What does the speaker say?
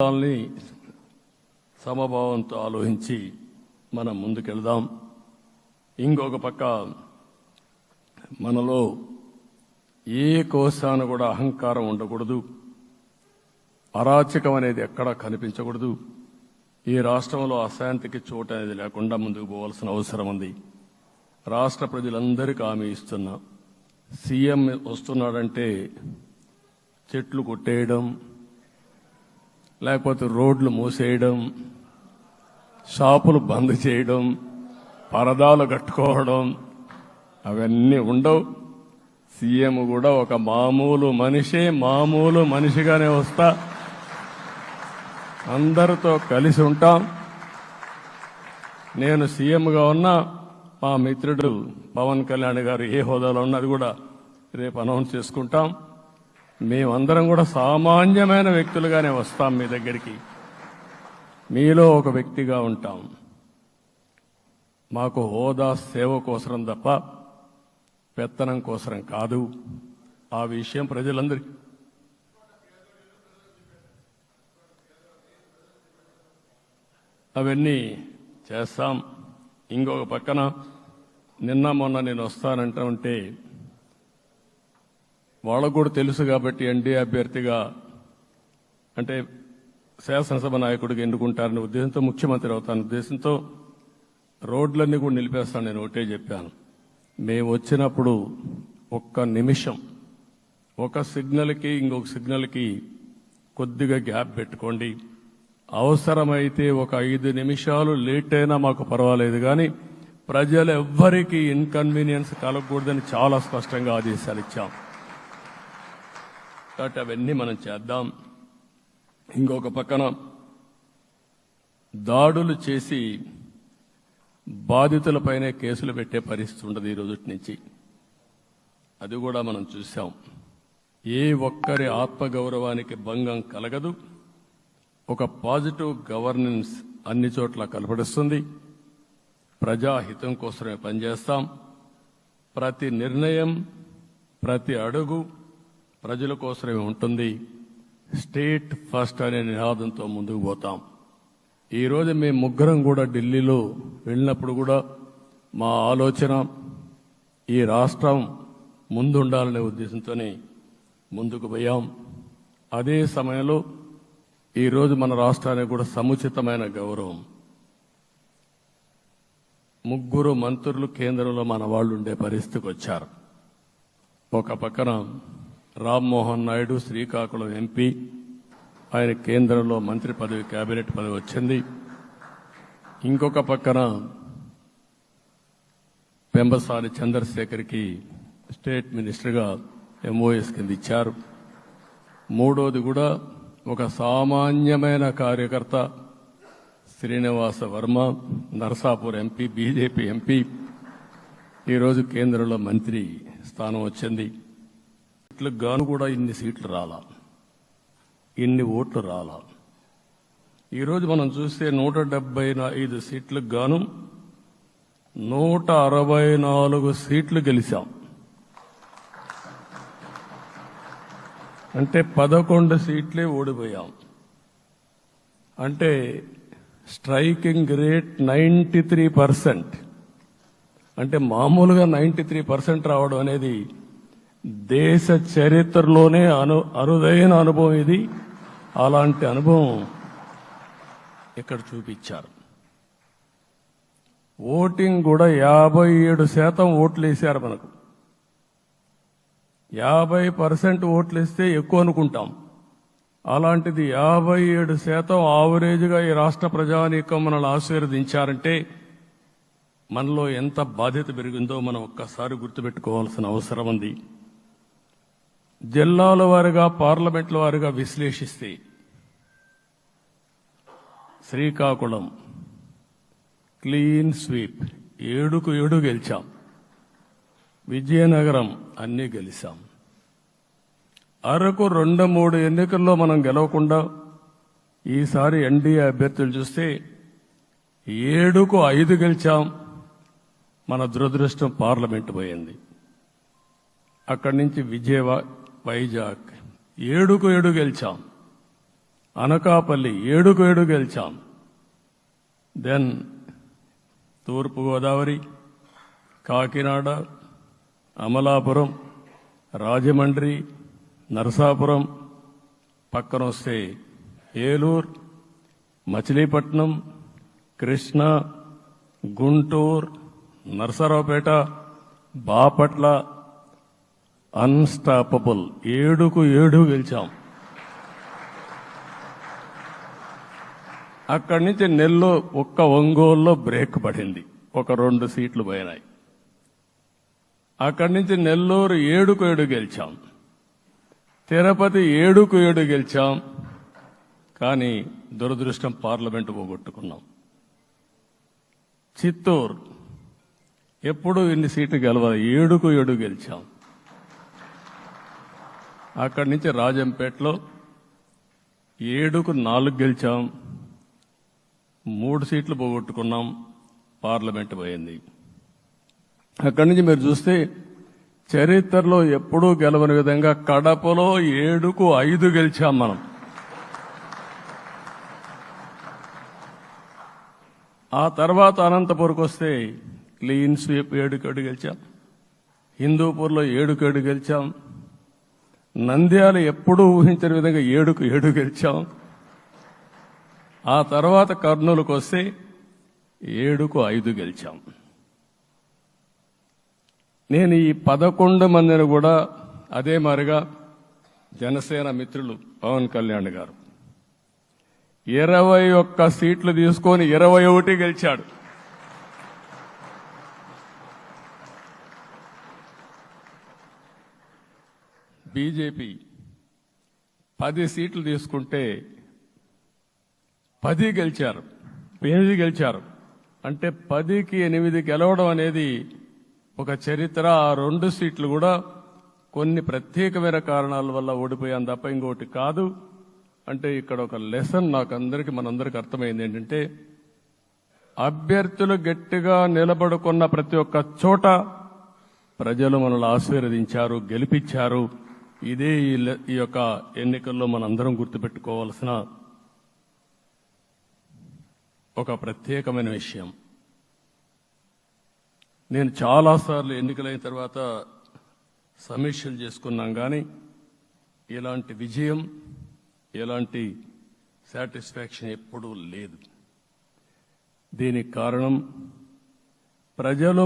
దాన్ని సమభావంతో ఆలోచించి మనం ముందుకెళ్దాం. ఇంకొక పక్క మనలో ఏ కోశాన కూడా అహంకారం ఉండకూడదు, అరాచకం అనేది ఎక్కడా కనిపించకూడదు. ఈ రాష్ట్రంలో అశాంతికి చోటు అనేది లేకుండా ముందుకు పోవాల్సిన అవసరం ఉంది. రాష్ట్ర ప్రజలందరికీ హామీ ఇస్తున్నా, సీఎం వస్తున్నాడంటే చెట్లు కొట్టేయడం, లేకపోతే రోడ్లు మూసేయడం, షాపులు బంద్ చేయడం, పరదాలు కట్టుకోవడం అవన్నీ ఉండవు. సీఎం కూడా ఒక మామూలు మనిషిగానే వస్తా, అందరితో కలిసి ఉంటాం. నేను సీఎంగా ఉన్నా, మా మిత్రుడు పవన్ కళ్యాణ్ గారు ఏ హోదాలో ఉన్నది కూడా రేపు అనౌన్స్ చేసుకుంటాం. మేమందరం కూడా సామాన్యమైన వ్యక్తులుగానే వస్తాం మీ దగ్గరికి, మీలో ఒక వ్యక్తిగా ఉంటాం. మాకు హోదా సేవ కోసరం తప్ప పెత్తనం కోసరం కాదు. ఆ విషయం ప్రజలందరికీ అవన్నీ చేస్తాం. ఇంకొక పక్కన నిన్న మొన్న నేను వస్తానంటే వాళ్ళకు కూడా తెలుసు కాబట్టి ఎన్డీఏ అభ్యర్థిగా అంటే శాసనసభ నాయకుడిగా ఎన్నుకుంటారనే ఉద్దేశంతో, ముఖ్యమంత్రి అవుతాను ఉద్దేశంతో రోడ్లన్నీ కూడా నిలిపేస్తాను. నేను ఒకటే చెప్పాను, మేము వచ్చినప్పుడు ఒక్క నిమిషం ఒక సిగ్నల్కి ఇంకొక సిగ్నల్కి కొద్దిగా గ్యాప్ పెట్టుకోండి. అవసరమైతే ఒక 5 నిమిషాలు లేట్ అయినా మాకు పర్వాలేదు, కానీ ప్రజలు ఎవ్వరికీ ఇన్కన్వీనియన్స్ కలగకూడదని చాలా స్పష్టంగా ఆదేశాలు ఇచ్చాం. కాబట్టి అవన్నీ మనం చేద్దాం. ఇంకొక పక్కన దాడులు చేసి బాధితులపైనే కేసులు పెట్టే పరిస్థితి ఉండదు ఈ రోజు నుంచి. అది కూడా మనం చూసాం. ఏ ఒక్కరి ఆత్మగౌరవానికి భంగం కలగదు. ఒక పాజిటివ్ గవర్నెన్స్ అన్ని చోట్ల కనపడిస్తుంది. ప్రజాహితం కోసమే పనిచేస్తాం. ప్రతి నిర్ణయం, ప్రతి అడుగు ప్రజల కోసమే ఉంటుంది. స్టేట్ ఫస్ట్ అనే నినాదంతో ముందుకు పోతాం. ఈరోజు మేము ముగ్గురం కూడా ఢిల్లీలో వెళ్ళినప్పుడు కూడా మా ఆలోచన ఈ రాష్ట్రం ముందుండాలనే ఉద్దేశంతోనే ముందుకు పోయాం. అదే సమయంలో ఈరోజు మన రాష్ట్రానికి కూడా సముచితమైన గౌరవం. 3 మంత్రులు కేంద్రంలో మన వాళ్ళు ఉండే పరిస్థితికి వచ్చారు. ఒక పక్కన రామ్మోహన్ నాయుడు శ్రీకాకుళం ఎంపీ, ఆయన కేంద్రంలో మంత్రి పదవి, కేబినెట్ పదవి వచ్చింది. ఇంకొక పక్కన పెంబసాని చంద్రశేఖర్కి స్టేట్ మినిస్టర్గా ఎంఓఎస్ కింద ఇచ్చారు. మూడోది కూడా ఒక సామాన్యమైన కార్యకర్త Srinivasa Varma, Narasapur MP, BJP MP, ఈరోజు కేంద్రంలో మంత్రి స్థానం వచ్చింది. సీట్లకు గాను కూడా ఇన్ని సీట్లు రాలా, ఇన్ని ఓట్లు రాలా. ఈరోజు మనం చూస్తే 175 సీట్లకు గాను 164 సీట్లు గెలిచాం. అంటే 11 సీట్లే ఓడిపోయాం. అంటే స్ట్రైకింగ్ రేట్ 93%. అంటే మామూలుగా 93% రావడం అనేది దేశ చరిత్రలోనే అరుదైన అనుభవం ఇది. అలాంటి అనుభవం ఇక్కడ చూపించారు. ఓటింగ్ కూడా 57% ఓట్లు వేశారు. మనకు 50% ఓట్లు వేస్తే ఎక్కువ అనుకుంటాం. అలాంటిది 57% ఆవరేజ్గా ఈ రాష్ట్ర ప్రజానీకం మనల్ని ఆశీర్వదించారంటే మనలో ఎంత బాధ్యత పెరిగిందో మనం ఒక్కసారి గుర్తుపెట్టుకోవాల్సిన అవసరం ఉంది. జిల్లాల వారిగా, పార్లమెంట్ల వారిగా విశ్లేషిస్తే శ్రీకాకుళం క్లీన్ స్వీప్, 7కు 7 గెలిచాం. విజయనగరం అన్నీ గెలిచాం. అరకు 2-3 ఎన్నికల్లో మనం గెలవకుండా ఈసారి ఎన్డీఏ అభ్యర్థులు చూస్తే 7కు 5 గెలిచాం. మన దురదృష్టం పార్లమెంటు పోయింది. అక్కడి నుంచి వైజాగ్ 7కు 7 గెలిచాం. అనకాపల్లి 7 గెలిచాం. దెన్ తూర్పుగోదావరి, కాకినాడ, అమలాపురం, రాజమండ్రి, నరసాపురం, పక్కన వస్తే ఏలూరు, మచిలీపట్నం, కృష్ణా, గుంటూరు, నరసరావుపేట, బాపట్ల, అన్స్టాపబుల్ 7 గెలిచాం. అక్కడి నుంచి నెల్లూరు ఒక్క ఒంగోలులో బ్రేక్ పడింది, ఒక 2 సీట్లు పోయినాయి. అక్కడి నుంచి నెల్లూరు 7 గెలిచాం. తిరుపతి 7 గెలిచాం. కానీ దురదృష్టం పార్లమెంటు పోగొట్టుకున్నాం. చిత్తూరు ఎప్పుడు ఇన్ని సీట్లు గెలవాలి, 7 గెలిచాం. అక్కడి నుంచి రాజంపేటలో 7 గెలిచాం. 3 సీట్లు పోగొట్టుకున్నాం, పార్లమెంటు పోయింది. అక్కడి నుంచి మీరు చూస్తే చరిత్రలో ఎప్పుడూ గెలవని విధంగా కడపలో 7 గెలిచాం మనం. ఆ తర్వాత అనంతపురంకి వస్తే క్లీన్ స్వీప్ 7 గెలిచాం. హిందూపూర్లో 7 గెలిచాం. నంద్యాల ఎప్పుడూ ఊహించని విధంగా 7 గెలిచాం. ఆ తర్వాత కర్నూలుకు వస్తే 7 గెలిచాం. నేను ఈ 11 మందిని కూడా అదే మారిగా జనసేన మిత్రులు పవన్ కళ్యాణ్ గారు 21 సీట్లు తీసుకొని 21 గెలిచాడు. బీజేపీ 10 సీట్లు తీసుకుంటే 10 గెలిచారు, 8 గెలిచారు. అంటే 10కి 8 గెలవడం అనేది ఒక చరిత్ర. ఆ 2 సీట్లు కూడా కొన్ని ప్రత్యేకమైన కారణాల వల్ల ఓడిపోయాం తప్ప ఇంకోటి కాదు. అంటే ఇక్కడ ఒక లెసన్ మనందరికీ అర్థమైంది ఏంటంటే, అభ్యర్థులు గట్టిగా నిలబడుకున్న ప్రతి ఒక్క చోట ప్రజలు మనల్ని ఆశీర్వదించారు, గెలిపించారు. ఇదే ఈ యొక్క ఎన్నికల్లో మనందరం గుర్తుపెట్టుకోవాల్సిన ఒక ప్రత్యేకమైన విషయం. నేను చాలాసార్లు ఎన్నికలైన తర్వాత సమీక్షలు చేసుకున్నాం, కానీ ఇలాంటి విజయం, ఎలాంటి సాటిస్ఫాక్షన్ ఎప్పుడూ లేదు. దీనికి కారణం ప్రజలు